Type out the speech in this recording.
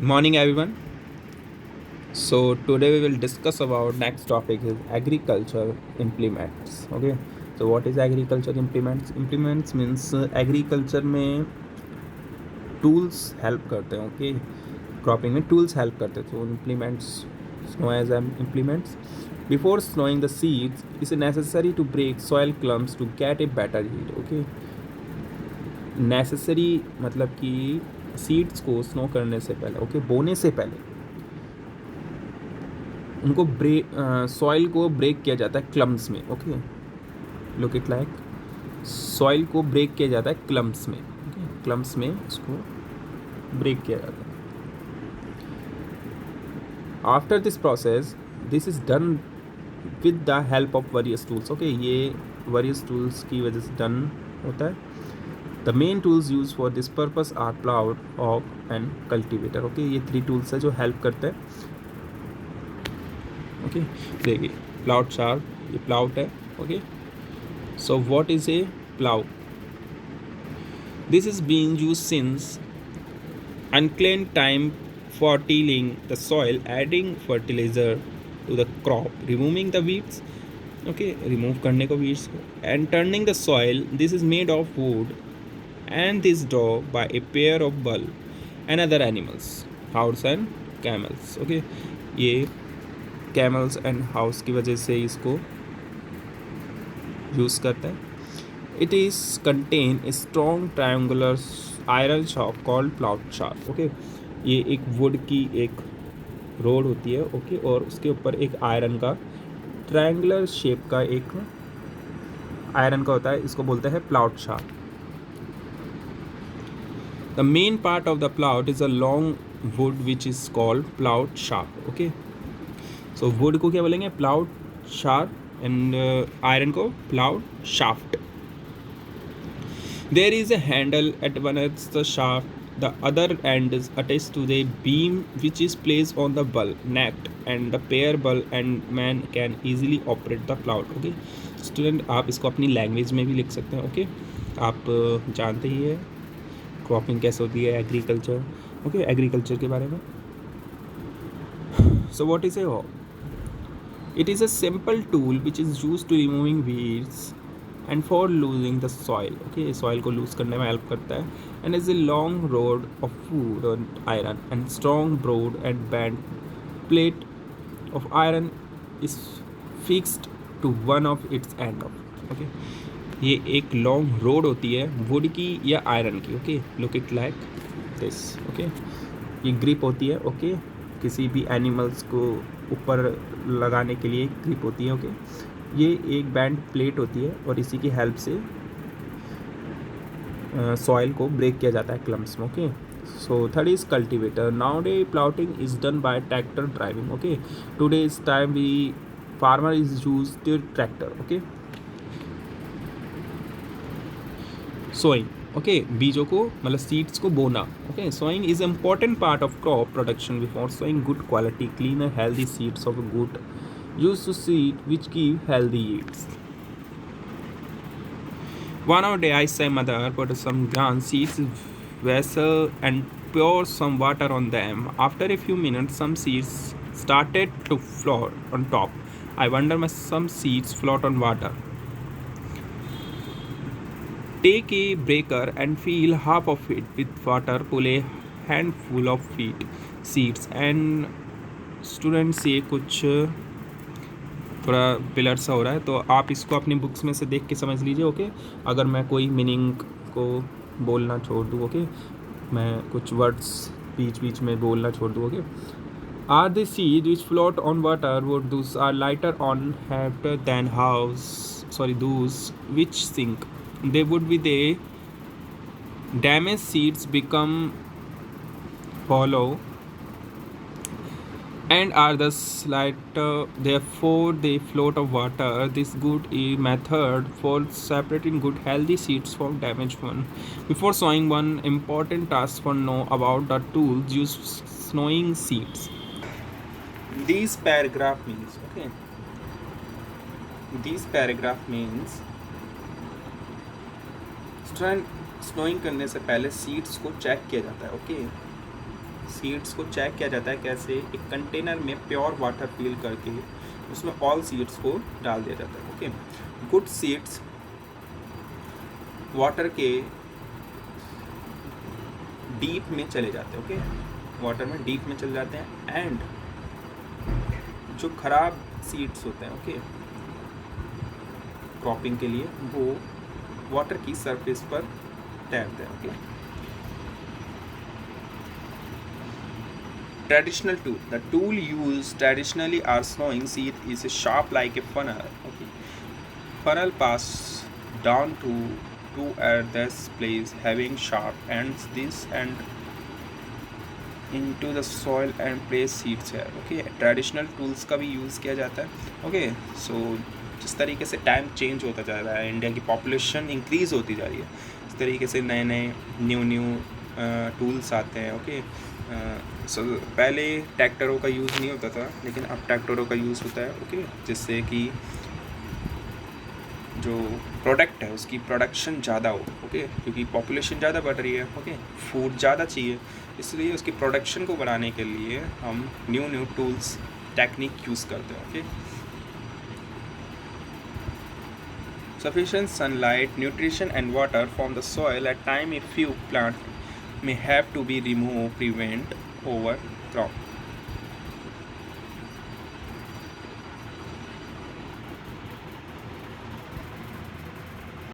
Morning everyone. So today we will discuss about next topic is agriculture implements. Okay. So what is agriculture implements? Implements means agriculture में tools help करते हैं. Okay. Cropping में tools help करते हैं. So implements snow as implements. Before snowing the seeds, it is necessary to break soil clumps to get a better yield. Okay. Necessary मतलब कि seeds को snow करने से पहले ओके बोने से पहले उनको सॉइल को ब्रेक किया जाता है क्लम्स में. Okay look it like soil को ब्रेक किया जाता है क्लम्स में. ओके क्लम्स में इसको ब्रेक किया जाता है. After this process this is done with the help of various tools. Okay ये वेरियस टूल्स की वजह से डन होता है. The main tools use for this purpose are plough oak and cultivator. Okay ये 3 टूल्स है जो हेल्प करते हैं. ओके देखिए प्लाउड शार्प ये प्लाउड है. Okay so what is A plough? This is being used since unclaimed time for tilling the soil, adding fertilizer to the crop, removing the weeds. Okay remove करने को weeds and turning the soil. This is made of wood and this done by a pair of bull and other animals, horse and camels. Okay ये camels and house की वजह से इसको use करते हैं. It is contain a strong triangular iron shaft called ploughed shaft. Okay ये एक would की एक रोड होती है. ओके और उसके ऊपर एक आयरन का ट्रायंगुलर शेप का एक आयरन का होता है. इसको बोलते हैं ploughed shaft. The main part of the ploughed is a long wood which is called ploughed shaft. Okay so wood को क्या बोलेंगे? प्लाउड शार्प एंड आयरन को ploughed shaft. There is a handle at one end the shaft. The other end is attached to the beam which is placed on the bull net and the pair bull and man can easily operate the ploughed. Okay student आप इसको अपनी language में भी लिख सकते हैं. Okay आप जानते ही है क्रॉपिंग कैसे होती है एग्रीकल्चर. ओके एग्रीकल्चर के बारे में. So what is a hawk? It is a simple tool which is used to removing weeds and for losing the soil. Okay soil को lose करने में help करता है. And is a long rod of wood and iron and strong broad and bent plate of iron is fixed to one of its end of. Okay ये एक long road होती है would की या आयरन की. Okay look it like this. Okay ये grip होती है. ओके किसी भी एनिमल्स को ऊपर लगाने के लिए ग्रिप होती है. ओके ये एक बैंड प्लेट होती है और इसी की हेल्प से सॉइल को ब्रेक किया जाता है क्लम्स में. Okay so third is cultivator. Now day ploughing is done by tractor driving. Okay today is time we farmer is use the tractor. Okay sowing. Okay बीजों को मतलब सीड्स को बोना. Okay sowing is important part of crop production. Before sowing good quality clean and healthy seeds of good use to seed which give healthy yields. One day I saw mother put some ground seeds vessel and pour some water on them. After a few minutes some seeds started to float on top. I wonder why some seeds float on water. Take a breaker and fill half of it with water. Pull a handful of seeds and students ये कुछ थोड़ा pillar सा हो रहा है तो आप इसको अपनी बुक्स में से देख के समझ लीजिए. ओके अगर मैं कोई मीनिंग को बोलना छोड़ दूँ. ओके मैं कुछ वर्ड्स बीच बीच में बोलना छोड़ दूँ. Okay are the seed which float on water would those are lighter on after than those which sink. They would be the damaged seeds become hollow and are thus lighter, therefore they float on water. This good method for separating good healthy seeds from damaged one. Before sowing, one important task for know about the tools used snowing seeds. These paragraph means snowing करने से पहले seeds को check किया जाता है. Okay seeds को check किया जाता है कैसे, एक कंटेनर में प्योर वाटर फिल करके उसमें ऑल सीड्स को डाल दिया जाता है। ओके, गुड सीड्स वाटर के डीप में चले जाते हैं। ओके, वाटर में डीप में चले जाते हैं। एंड जो खराब सीड्स होते हैं, ओके, क्रॉपिंग के लिए, वो वाटर की सरफेस पर तैरते हैं। Okay, traditional tool, the tool used traditionally are sowing seed is sharp like a funnel. Okay, funnel pass down to at this place having sharp ends. This and into the soil and place seeds here. Okay, traditional tools का भी use किया जाता है। okay, so जिस तरीके से time change होता जा रहा है, इंडिया की पॉपुलेशन इंक्रीज़ होती जा रही है, इस तरीके से नए नए न्यू टूल्स आते हैं। ओके, पहले ट्रैक्टरों का यूज़ नहीं होता था, लेकिन अब ट्रैक्टरों का यूज़ होता है। ओके, जिससे कि जो प्रोडक्ट है उसकी प्रोडक्शन ज़्यादा हो। ओके, क्योंकि पॉपुलेशन ज़्यादा बढ़ रही है। ओके, फूड ज़्यादा चाहिए, इसलिए उसकी प्रोडक्शन को बढ़ाने के लिए हम न्यू टूल्स टेक्निक यूज़ करते हैं। Okay, sufficient sunlight, nutrition and water from the soil at time a few plants may have to be removed prevent overcrop.